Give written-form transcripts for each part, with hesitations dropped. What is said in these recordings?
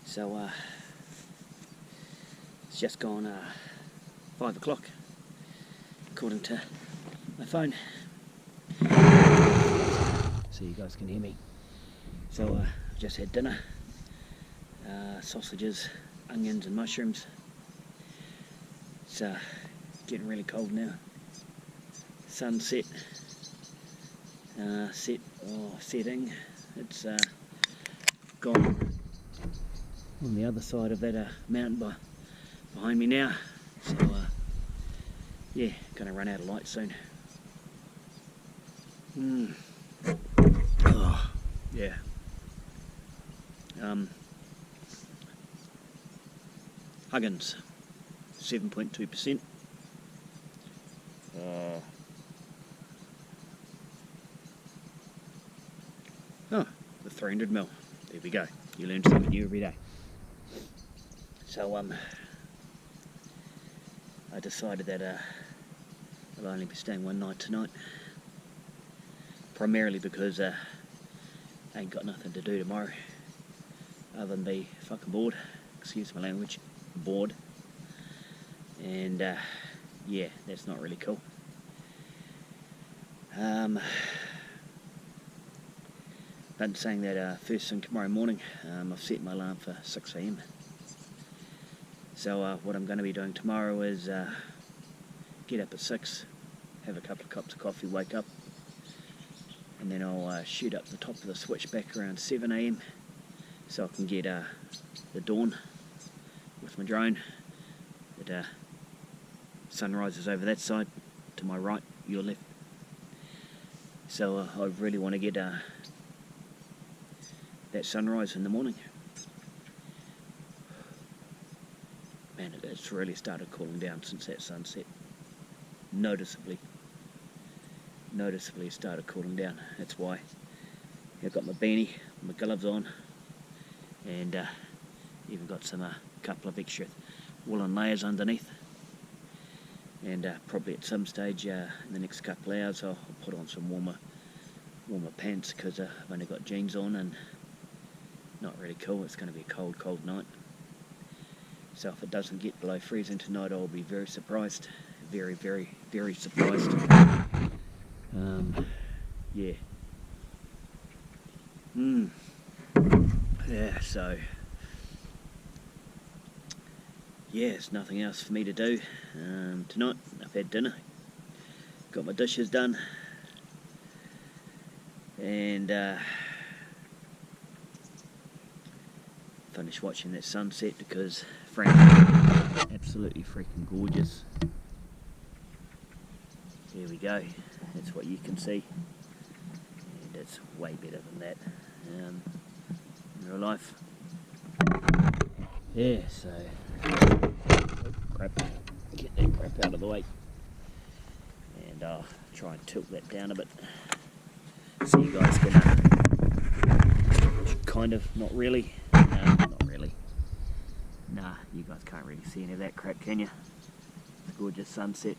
So it's just gone 5 o'clock according to my phone, so you guys can hear me. So I've just had dinner, sausages, onions and mushrooms. It's getting really cold now. Sunset, setting. It's gone on the other side of that mountain behind me now. So yeah, gonna run out of light soon. Oh, yeah. Huggins, 7.2%. Oh, the 300ml. There we go. You learn something new every day. So I decided that I'll only be staying one night tonight, primarily because I ain't got nothing to do tomorrow other than be fucking bored. Excuse my language, bored. And yeah, that's not really cool. But saying that, first thing tomorrow morning, I've set my alarm for 6 AM. So what I'm going to be doing tomorrow is get up at 6, have a couple of cups of coffee, wake up, and then I'll shoot up the top of the switchback around 7 AM so I can get the dawn with my drone. But sunrise is over that side, to my right, your left. So I really want to get that sunrise in the morning. Man, it's really started cooling down since that sunset. Noticeably started cooling down. That's why I've got my beanie, my gloves on, and even got some couple of extra woolen layers underneath. And probably at some stage in the next couple of hours I'll put on some warmer pants, because I've only got jeans on and not really cool. It's going to be a cold night. So if it doesn't get below freezing tonight, I'll be very surprised. Very, very, very surprised. Yeah. Yeah, so yeah, it's nothing else for me to do tonight. I've had dinner, got my dishes done, and finished watching that sunset because, frankly, absolutely freaking gorgeous. There we go. That's what you can see, and it's way better than that in real life. Yeah, so crap. Get that crap out of the way, and I'll try and tilt that down a bit so you guys can kind of, not really. Not really. Nah, you guys can't really see any of that crap, can you? It's a gorgeous sunset.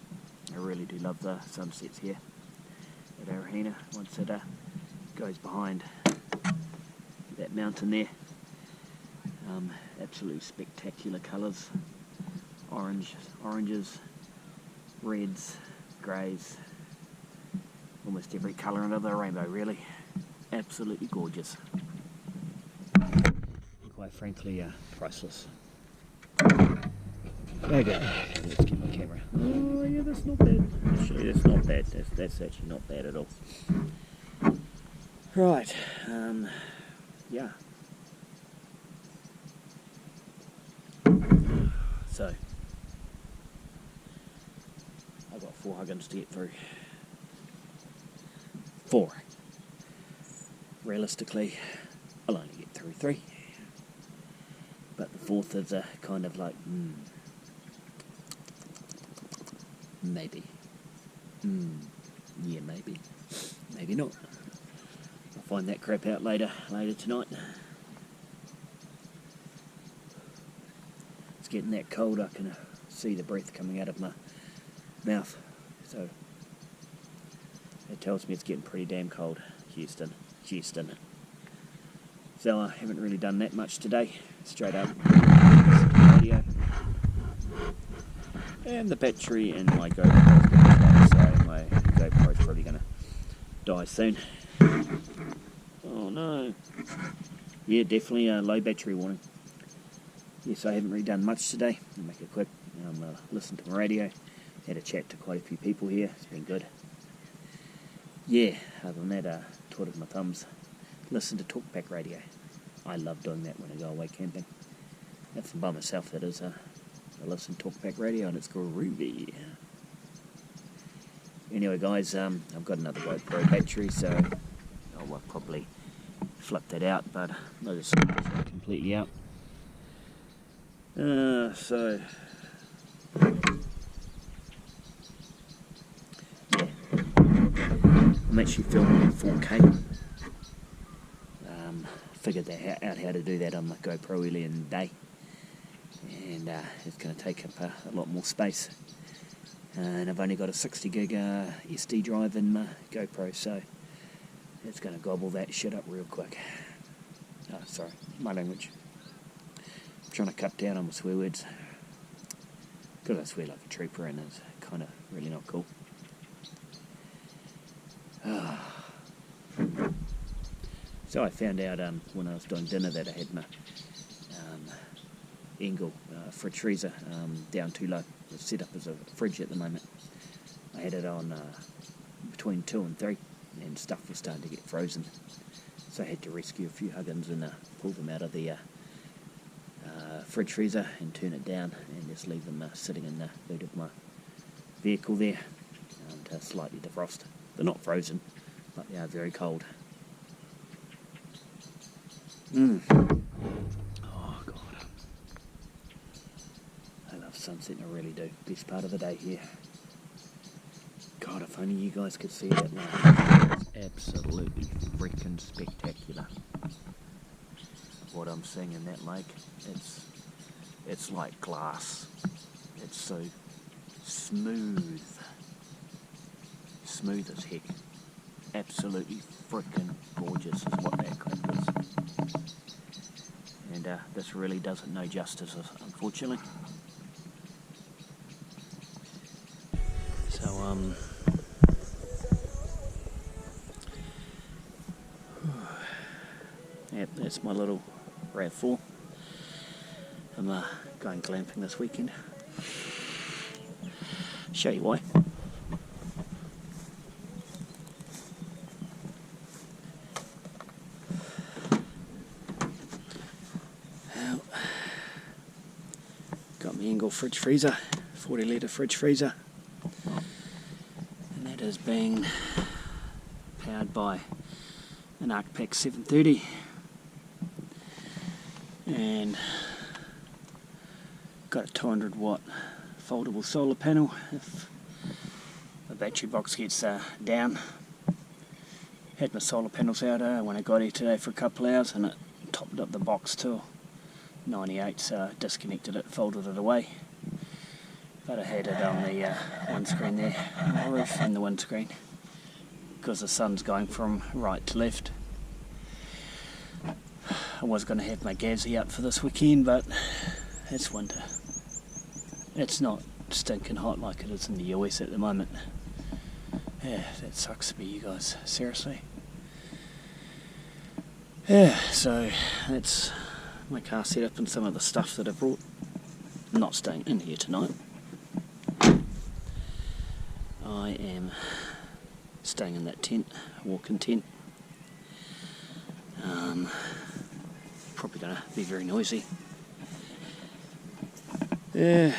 I really do love the sunsets here at Arohena once it goes behind that mountain there. Absolutely spectacular colours. Oranges, reds, greys, almost every colour under the rainbow, really. Absolutely gorgeous. Quite frankly, priceless. Okay, let's get my camera. Oh yeah, that's not bad. Actually, that's not bad. That's actually not bad at all. Right, yeah. So, I've got 4 Huggins to get through. 4. Realistically, I'll only get through 3. But the 4th is kind of like, maybe. Yeah, maybe. Maybe not. I'll find that crap out later tonight. It's getting that cold, I can see the breath coming out of my mouth. So, it tells me it's getting pretty damn cold. Houston. So I haven't really done that much today. Straight up radio. And the battery in my GoPro is going to die, so my GoPro is probably going to die soon. Oh no. Yeah, definitely a low battery warning. Yes, I haven't really done much today. I'll make it quick. Listened to my radio. Had a chat to quite a few people here. It's been good. Yeah, other than that, twiddled my thumbs. Listen to talkback radio. I love doing that when I go away camping. That's by myself, that is. I listen to talkback radio and it's groovy. Anyway guys, I've got another GoPro battery, so I'll probably flip that out, but no, just completely out. So yeah, I'm actually filming in 4K. Figured that out how to do that on my GoPro earlier in the day, and it's going to take up a lot more space. And I've only got a 60 gig SD drive in my GoPro, so it's going to gobble that shit up real quick. Oh, sorry, my language. I'm trying to cut down on my swear words, because I swear like a trooper and it's kind of really not cool. So I found out when I was doing dinner that I had my Engel fridge freezer down too low. It's set up as a fridge at the moment. I had it on between 2 and 3, and stuff was starting to get frozen. So I had to rescue a few huggins and pull them out of the fridge freezer and turn it down and just leave them sitting in the boot of my vehicle there to slightly defrost. They're not frozen, but they are very cold. Oh God, I love sunset, I really do. Best part of the day here. God, if only you guys could see that lake. It's absolutely freaking spectacular. What I'm seeing in that lake, it's like glass. It's so smooth as heck. Absolutely freaking gorgeous is what that crap is. And this really doesn't know justice, unfortunately. So yep, that's my little RAV4. I'm going glamping this weekend. Show you why. Well, got my Engel fridge freezer, 40 litre fridge freezer, and that is being powered by an Arcpack 730, and got a 200 watt foldable solar panel if the battery box gets down. Had my solar panels out when I got here today for a couple of hours, and it topped up the box till 98, so I disconnected it, folded it away. But I had it on the windscreen there, on the roof and the windscreen, because the sun's going from right to left. I was going to have my gazzy up for this weekend, but it's winter. It's not stinking hot like it is in the US at the moment. Yeah, that sucks to be you guys, seriously. Yeah, so that's my car setup and some of the stuff that I brought. I'm not staying in here tonight. I am staying in that tent, walk-in tent. Probably going to be very noisy. Yeah,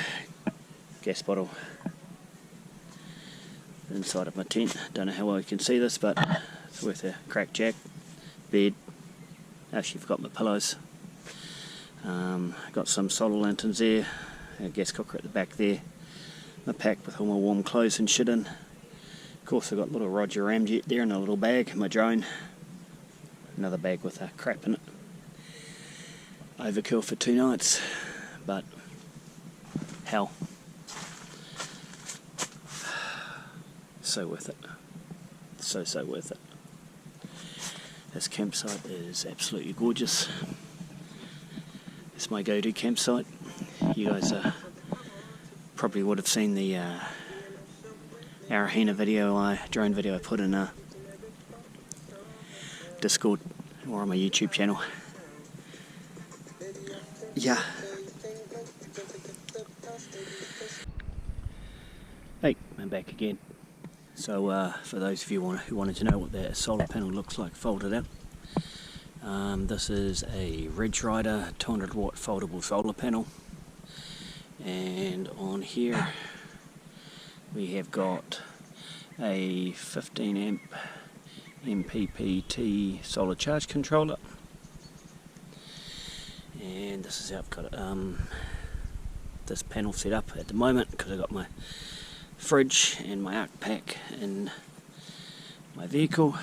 gas bottle inside of my tent. Don't know how well you can see this, but it's worth a crackjack. Bed. Actually forgot my pillows. Got some solar lanterns there. A gas cooker at the back there. My pack with all my warm clothes and shit in. Of course I got little Roger Ramjet there in a little bag. My drone. Another bag with crap in it. Overkill for 2 nights, but hell, so worth it. So worth it. This campsite is absolutely gorgeous. It's my go-to campsite. You guys probably would have seen the Arohena video, drone video I put in Discord or on my YouTube channel. Yeah. Hey, I'm back again. So for those of you who wanted to know what that solar panel looks like folded out, this is a Ridge Rider 200 watt foldable solar panel, and on here we have got a 15 amp MPPT solar charge controller, and this is how I've got this panel set up at the moment, because I've got my fridge and my arc pack in my vehicle.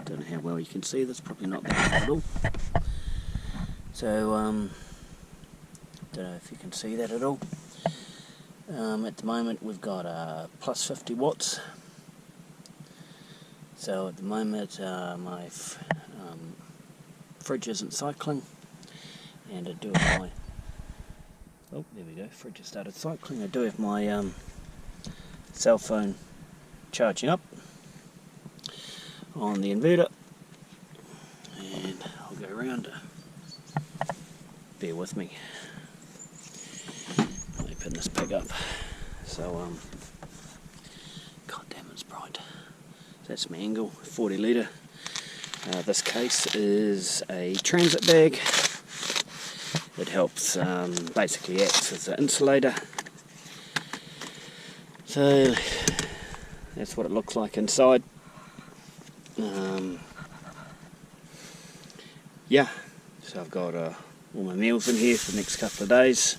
Don't know how well you can see this, probably not that well at all. So don't know if you can see that at all. At the moment we've got plus 50 watts. So at the moment my fridge isn't cycling, and I do have my, oh there we go, fridge has started cycling. I do have my cell phone charging up on the inverter, and I'll go around. Bear with me. Let me put this pig up. So god damn, it's bright. That's my angle, 40 litre. This case is a transit bag. It helps, basically acts as an insulator. So that's what it looks like inside. Yeah, so I've got all my meals in here for the next couple of days,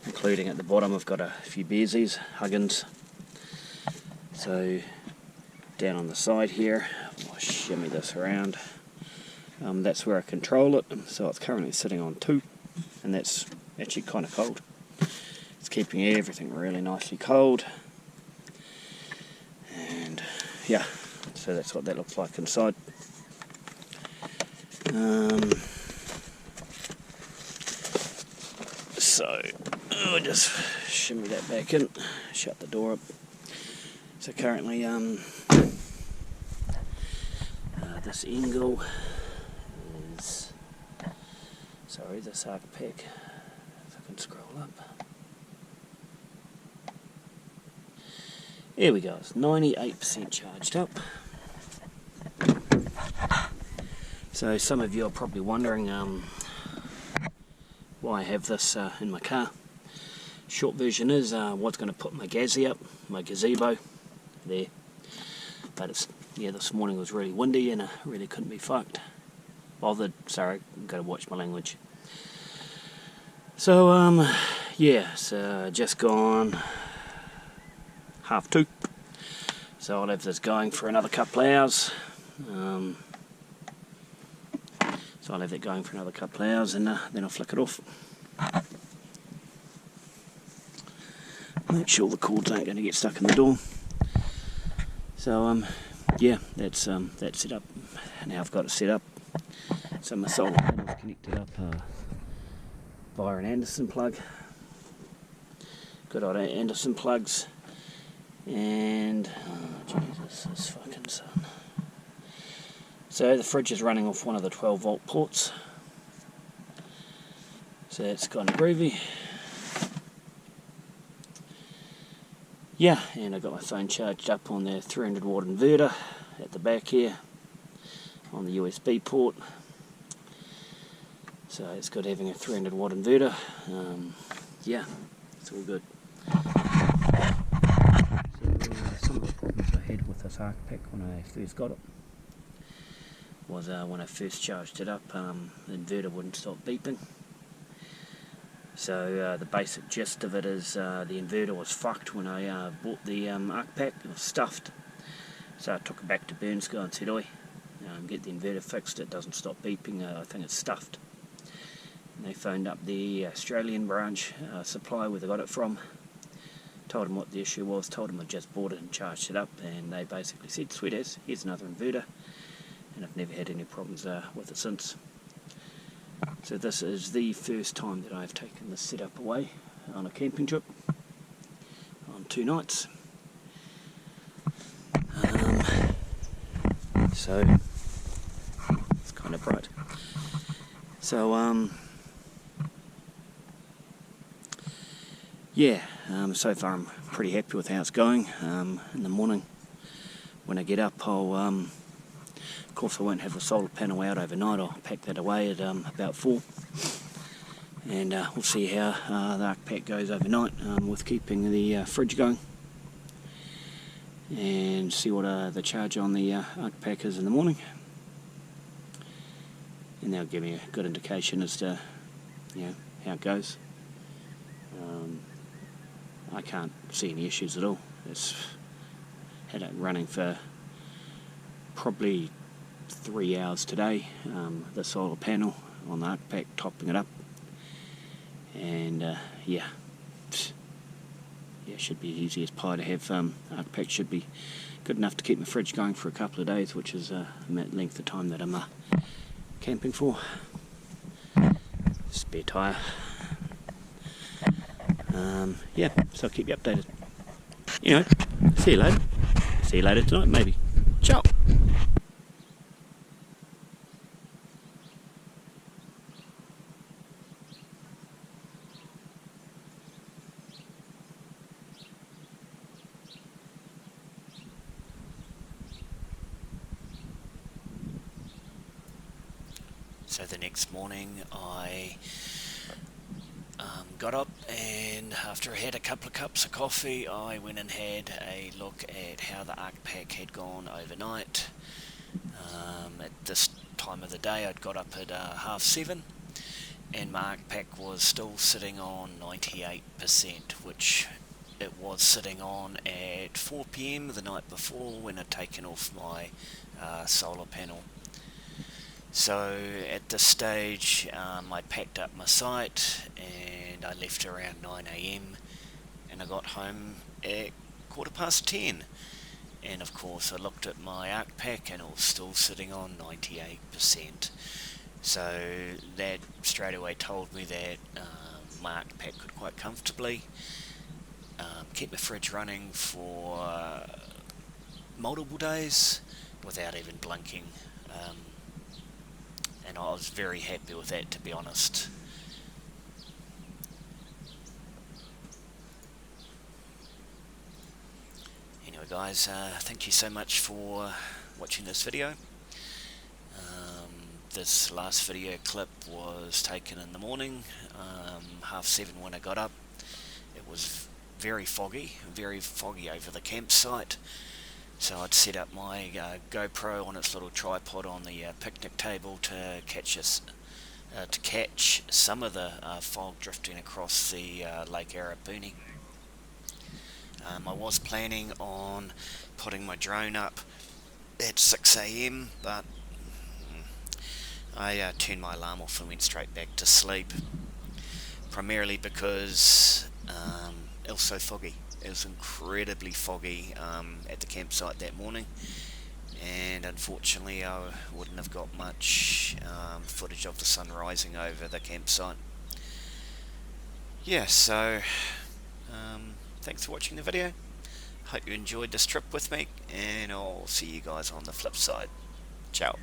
including at the bottom I've got a few beersies, Huggins. So down on the side here, I'll shimmy this around. That's where I control it, so it's currently sitting on 2, and that's actually kind of cold. It's keeping everything really nicely cold. And yeah, so that's what that looks like inside. So I'll just shimmy that back in, shut the door up. So currently this angle is, sorry, this arc pack, if I can scroll up. There we go, it's 98% charged up. So some of you are probably wondering why I have this in my car. Short version is what's going to put my gazzy up, my gazebo there. But it's, yeah, this morning was really windy and I really couldn't be bothered. Sorry, I've got to watch my language. So yeah, so just gone 2:30. So I'll have this going for another couple of hours. So I'll have that going for another couple of hours, and then I'll flick it off. Make sure the cords aren't going to get stuck in the door. So yeah, that's set up. Now I've got it set up. So my solar panel's connected up via an Anderson plug. Good old Anderson plugs. And oh Jesus, this fucking sun. So the fridge is running off one of the 12 volt ports. So it's kind of groovy. Yeah, and I got my phone charged up on the 300 watt inverter at the back here on the USB port. So it's good having a 300 watt inverter. Yeah, it's all good. Some of the problems I had with this arc pack when I first got it was when I first charged it up, the inverter wouldn't stop beeping. So the basic gist of it is the inverter was fucked when I bought the arc pack. It was stuffed. So I took it back to Burnsco and said, oi, get the inverter fixed, it doesn't stop beeping, I think it's stuffed. And they phoned up the Australian branch supply where they got it from, told them what the issue was, told them I just bought it and charged it up, and they basically said, sweet as, here's another inverter, and I've never had any problems with it since. So this is the first time that I've taken this setup away on a camping trip on 2 nights. So it's kind of bright. So yeah, so far I'm pretty happy with how it's going. In the morning when I get up, I'll of course I won't have the solar panel out overnight. I'll pack that away at about 4, and we'll see how the arc pack goes overnight with keeping the fridge going, and see what the charge on the arc pack is in the morning, and that'll give me a good indication as to how it goes. I can't see any issues at all. It's had it running for probably 3 hours today, the solar panel on the arc pack topping it up, and yeah, should be easy as pie to have. Arc pack should be good enough to keep my fridge going for a couple of days, which is the length of time that I'm camping for. Spare tyre. Yeah, so I'll keep you updated. Anyway, see you later. See you later tonight, maybe. Ciao! So the next morning I got up, and after I had a couple of cups of coffee, I went and had a look at how the arc pack had gone overnight. At this time of the day I'd got up at 7:30, and my arc pack was still sitting on 98%, which it was sitting on at 4 PM the night before when I'd taken off my solar panel. So at this stage I packed up my site and I left around 9 AM, and I got home at 10:15, and of course I looked at my arc pack and it was still sitting on 98%. So that straight away told me that my arc pack could quite comfortably keep my fridge running for multiple days without even blinking. And I was very happy with that, to be honest. Anyway guys, thank you so much for watching this video. This last video clip was taken in the morning, 7:30 when I got up. It was very foggy over the campsite. So I'd set up my GoPro on its little tripod on the picnic table to catch some of the fog drifting across the Lake Arohena. I was planning on putting my drone up at 6 AM, but I turned my alarm off and went straight back to sleep, primarily because it was so foggy. It was incredibly foggy at the campsite that morning, and unfortunately I wouldn't have got much footage of the sun rising over the campsite. Yeah, so thanks for watching the video. Hope you enjoyed this trip with me, and I'll see you guys on the flip side. Ciao.